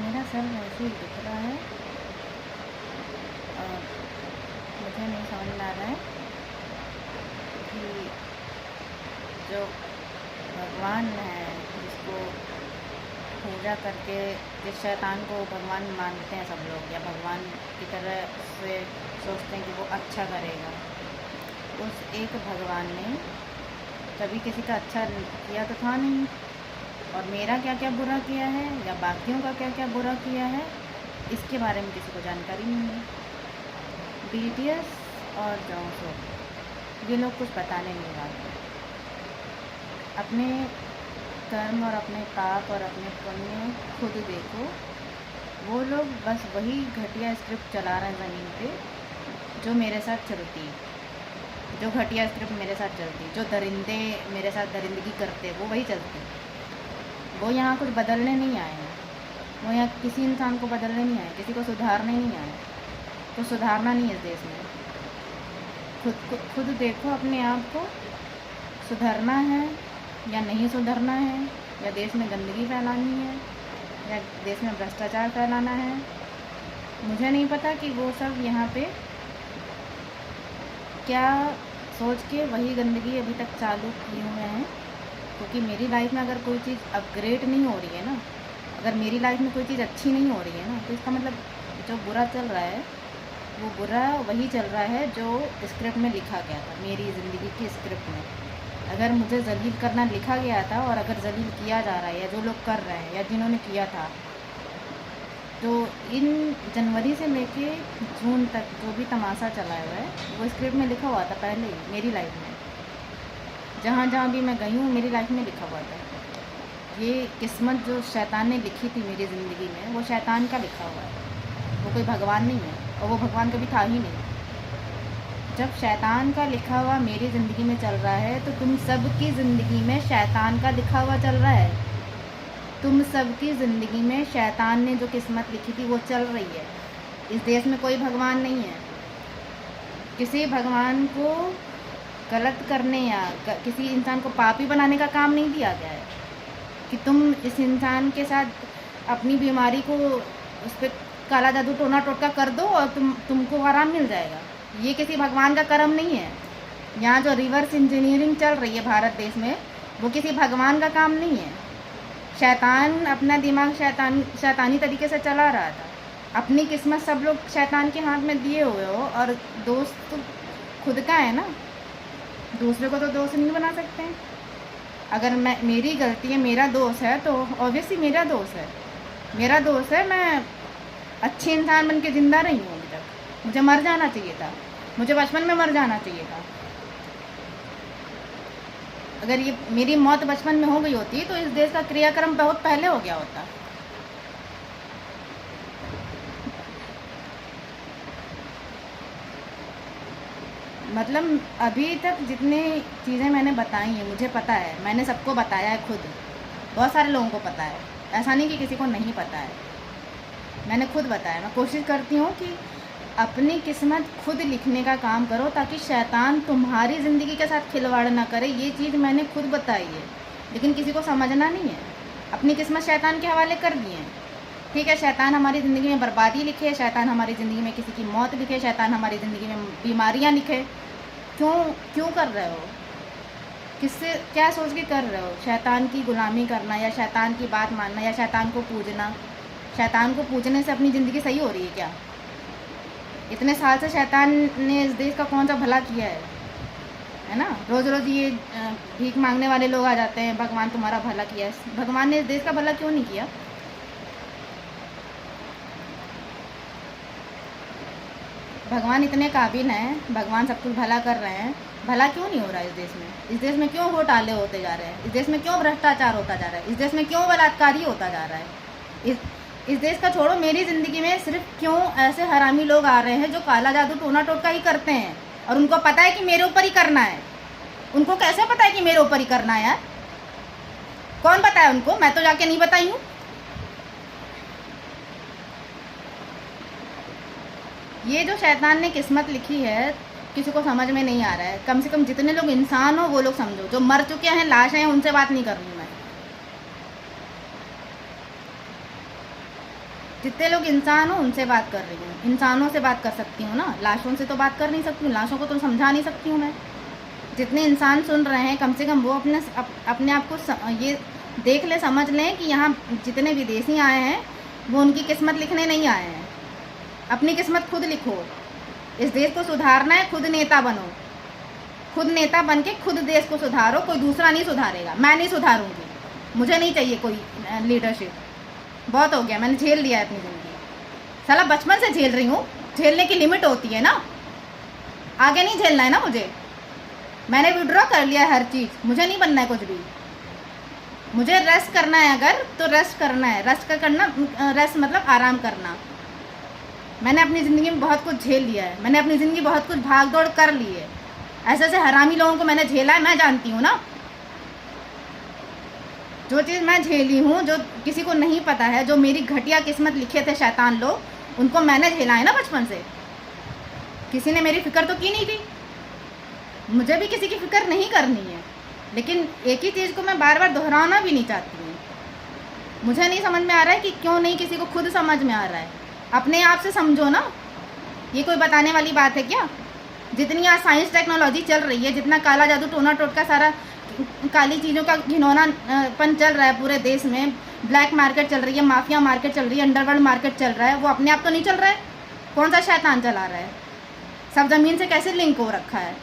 मेरा सर वैसे ही दिख रहा है और मुझे नहीं समझ में आ रहा है कि जो भगवान है जिसको पूजा करके जिस शैतान को भगवान मानते हैं सब लोग या भगवान की तरह से सोचते हैं कि वो अच्छा करेगा, उस एक भगवान ने कभी किसी का अच्छा किया तो था नहीं, और मेरा क्या क्या बुरा किया है या बाकियों का क्या क्या बुरा किया है इसके बारे में किसी को जानकारी नहीं है। बीटीएस और जॉनसो ये लोग कुछ बताने नहीं वाले। अपने कर्म और अपने पाप और अपने पुण्य खुद देखो। वो लोग बस वही घटिया स्क्रिप्ट चला रहे हैं ज़मीन पे जो मेरे साथ चलती, जो घटिया स्क्रिप्ट मेरे साथ चलती, जो दरिंदे मेरे साथ दरिंदगी करते वो वही चलती। वो यहाँ कुछ बदलने नहीं आए हैं, वो यहाँ किसी इंसान को बदलने नहीं आए, किसी को सुधारने नहीं आए। तो सुधारना नहीं है इस देश में। खुद देखो अपने आप को, सुधरना है या नहीं सुधरना है, या देश में गंदगी फैलानी है या देश में भ्रष्टाचार फैलाना है। मुझे नहीं पता कि वो सब यहाँ पे क्या सोच के वही गंदगी अभी तक चालू किए हुए हैं। क्योंकि मेरी लाइफ में अगर कोई चीज़ अपग्रेड नहीं हो रही है ना, अगर मेरी लाइफ में कोई चीज़ अच्छी नहीं हो रही है ना, तो इसका मतलब जो बुरा चल रहा है वो बुरा वही चल रहा है जो स्क्रिप्ट में लिखा गया था, मेरी ज़िंदगी की स्क्रिप्ट में। अगर मुझे जलील करना लिखा गया था और अगर जलील किया जा रहा है या जो लोग कर रहे हैं या जिन्होंने किया था, तो इन जनवरी से लेके जून तक जो भी तमाशा चला हुआ है वो स्क्रिप्ट में लिखा हुआ था पहले ही मेरी लाइफ में। जहाँ जहाँ भी मैं गई हूँ मेरी लाइफ में लिखा हुआ था। ये किस्मत जो शैतान ने लिखी थी मेरी ज़िंदगी में वो शैतान का लिखा हुआ है, वो कोई भगवान नहीं है, और वो भगवान कभी था ही नहीं। जब शैतान का लिखा हुआ मेरी ज़िंदगी में चल रहा है तो तुम सबकी ज़िंदगी में शैतान का लिखा हुआ चल रहा है। तुम सबकी ज़िंदगी में शैतान ने जो किस्मत लिखी थी वो चल रही है। इस देश में कोई भगवान नहीं है। किसी भगवान को गलत करने या किसी इंसान को पापी बनाने का काम नहीं दिया गया है कि तुम इस इंसान के साथ अपनी बीमारी को उस पर काला जादू टोना टोटका कर दो और तुमको आराम मिल जाएगा। ये किसी भगवान का कर्म नहीं है। यहाँ जो रिवर्स इंजीनियरिंग चल रही है भारत देश में वो किसी भगवान का काम नहीं है। शैतान अपना दिमाग शैतानी तरीके से चला रहा था। अपनी किस्मत सब लोग शैतान के हाथ में दिए हुए हो, और दोस्त तो खुद का है ना, दूसरे को तो दोस्त नहीं बना सकते हैं। अगर मेरी गलती है, मेरा दोष है, तो ऑब्वियसली मेरा दोष है, मेरा दोष है। मैं अच्छी इंसान बन के ज़िंदा रही हूँ अभी तक। मुझे मर जाना चाहिए था, मुझे बचपन में मर जाना चाहिए था। अगर ये मेरी मौत बचपन में हो गई होती तो इस देश का क्रियाक्रम बहुत पहले हो गया होता। मतलब अभी तक जितनी चीज़ें मैंने बताई हैं मुझे पता है, मैंने सबको बताया है, खुद बहुत सारे लोगों को पता है। ऐसा नहीं कि किसी को नहीं पता है, मैंने खुद बताया। मैं कोशिश करती हूँ कि अपनी किस्मत खुद लिखने का काम करो ताकि शैतान तुम्हारी ज़िंदगी के साथ खिलवाड़ ना करे। ये चीज़ मैंने खुद बताई है, लेकिन किसी को समझना नहीं है। अपनी किस्मत शैतान के हवाले कर दिए हैं। ठीक है, शैतान हमारी ज़िंदगी में बर्बादी लिखे, शैतान हमारी ज़िंदगी में किसी की मौत लिखे, शैतान हमारी ज़िंदगी में बीमारियाँ लिखे। क्यों कर रहे हो? किससे क्या सोच के कर रहे हो? शैतान की गुलामी करना या शैतान की बात मानना या शैतान को पूजना। शैतान को पूजने से अपनी ज़िंदगी सही हो रही है क्या? इतने साल से शैतान ने इस देश का कौन सा भला किया है ना? रोज़ रोज़ ये भीख मांगने वाले लोग आ जाते हैं, भगवान तुम्हारा भला किया है। भगवान ने इस देश का भला क्यों नहीं किया? भगवान इतने काबिल हैं, भगवान सब कुछ भला कर रहे हैं, भला क्यों नहीं हो रहा है इस देश में? इस देश में क्यों घोटाले होते जा रहे हैं? इस देश में क्यों भ्रष्टाचार होता जा रहा है? इस देश में क्यों बलात्कारी होता जा रहा है? इस देश का छोड़ो, मेरी ज़िंदगी में सिर्फ क्यों ऐसे हरामी लोग आ रहे हैं जो काला जादू टोना टोटका ही करते हैं और उनको पता है कि मेरे ऊपर ही करना है। उनको कैसे पता है कि मेरे ऊपर ही करना है यार? कौन बताया उनको? मैं तो जाके नहीं बताई हूँ। ये जो शैतान ने किस्मत लिखी है किसी को समझ में नहीं आ रहा है। कम से कम जितने लोग इंसान हो वो लोग समझो। जो मर चुके हैं, लाश हैं, उनसे बात नहीं कर रही मैं। जितने लोग इंसान हो उनसे बात कर रही हूँ, इंसानों से बात कर सकती हूँ ना, लाशों से तो बात कर नहीं सकती हूँ, लाशों को तो समझा नहीं सकती हूँ मैं। जितने इंसान सुन रहे हैं कम से कम वो अपने आप को ये देख ले, समझ लें कि यहाँ जितने विदेशी आए हैं वो उनकी किस्मत लिखने नहीं आए हैं। अपनी किस्मत खुद लिखो। इस देश को सुधारना है, खुद नेता बनो, खुद नेता बन के खुद देश को सुधारो। कोई दूसरा नहीं सुधारेगा, मैं नहीं सुधारूंगी, मुझे नहीं चाहिए कोई लीडरशिप। बहुत हो गया, मैंने झेल लिया है अपनी ज़िंदगी। साला बचपन से झेल रही हूँ, झेलने की लिमिट होती है ना, आगे नहीं झेलना है ना मुझे। मैंने विड्रॉ कर लिया है हर चीज़, मुझे नहीं बनना है कुछ भी। मुझे रेस्ट करना है, अगर तो रेस्ट करना है। रेस्ट मतलब आराम करना। मैंने अपनी ज़िंदगी में बहुत कुछ झेल लिया है, मैंने अपनी ज़िंदगी बहुत कुछ भाग दौड़ कर ली है। ऐसे ऐसे हरामी लोगों को मैंने झेला है, मैं जानती हूँ ना। जो चीज़ मैं झेली हूँ, जो किसी को नहीं पता है, जो मेरी घटिया किस्मत लिखे थे शैतान लोग, उनको मैंने झेला है ना बचपन से। किसी ने मेरी फ़िक्र तो की नहीं थी, मुझे भी किसी की फ़िक्र नहीं करनी है। लेकिन एक ही चीज़ को मैं बार बार दोहराना भी नहीं चाहती हूँ। मुझे नहीं समझ में आ रहा है कि क्यों नहीं किसी को खुद समझ में आ रहा है। अपने आप से समझो ना, ये कोई बताने वाली बात है क्या? जितनी आज साइंस टेक्नोलॉजी चल रही है, जितना काला जादू टोना टोटका सारा काली चीज़ों का घिनौना पन चल रहा है पूरे देश में, ब्लैक मार्केट चल रही है, माफिया मार्केट चल रही है, अंडरवर्ल्ड मार्केट चल रहा है, वो अपने आप तो नहीं चल रहा है। कौन सा शैतान चला रहा है? सब ज़मीन से कैसे लिंक हो रखा है,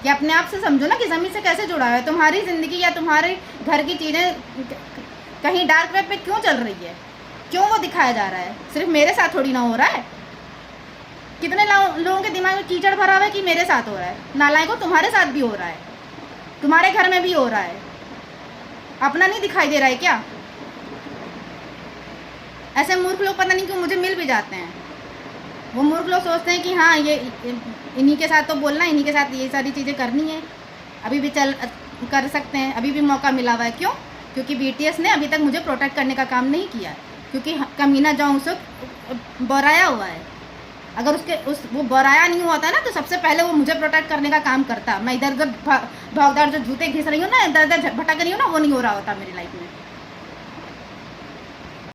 कि अपने आप से समझो ना कि ज़मीन से कैसे जुड़ा हुआ है। तुम्हारी ज़िंदगी या तुम्हारे घर की चीज़ें कहीं डार्क वेब पे क्यों चल रही है? क्यों वो दिखाया जा रहा है? सिर्फ मेरे साथ थोड़ी ना हो रहा है। कितने लोगों के दिमाग में कीचड़ भरा हुआ है कि मेरे साथ हो रहा है। नालायकों, तुम्हारे साथ भी हो रहा है, तुम्हारे घर में भी हो रहा है। अपना नहीं दिखाई दे रहा है क्या? ऐसे मूर्ख लोग पता नहीं क्यों मुझे मिल भी जाते हैं। वो मूर्ख लोग सोचते हैं कि हाँ, ये इन्हीं के साथ तो बोलना है, इन्हीं के साथ ये सारी चीज़ें करनी है, अभी भी कर सकते हैं, अभी भी मौका मिला हुआ है। क्यों? क्योंकि BTS ने अभी तक मुझे प्रोटेक्ट करने का काम नहीं किया, क्योंकि कमीना जोंगसुक बोराया हुआ है। अगर वो बोराया नहीं हुआ था ना, तो सबसे पहले वो मुझे प्रोटेक्ट करने का काम करता। मैं इधर उधर भागदार जो जूते घिस रही हूँ ना, इधर उधर भटक रही हूँ ना, वो नहीं हो रहा होता मेरी लाइफ में।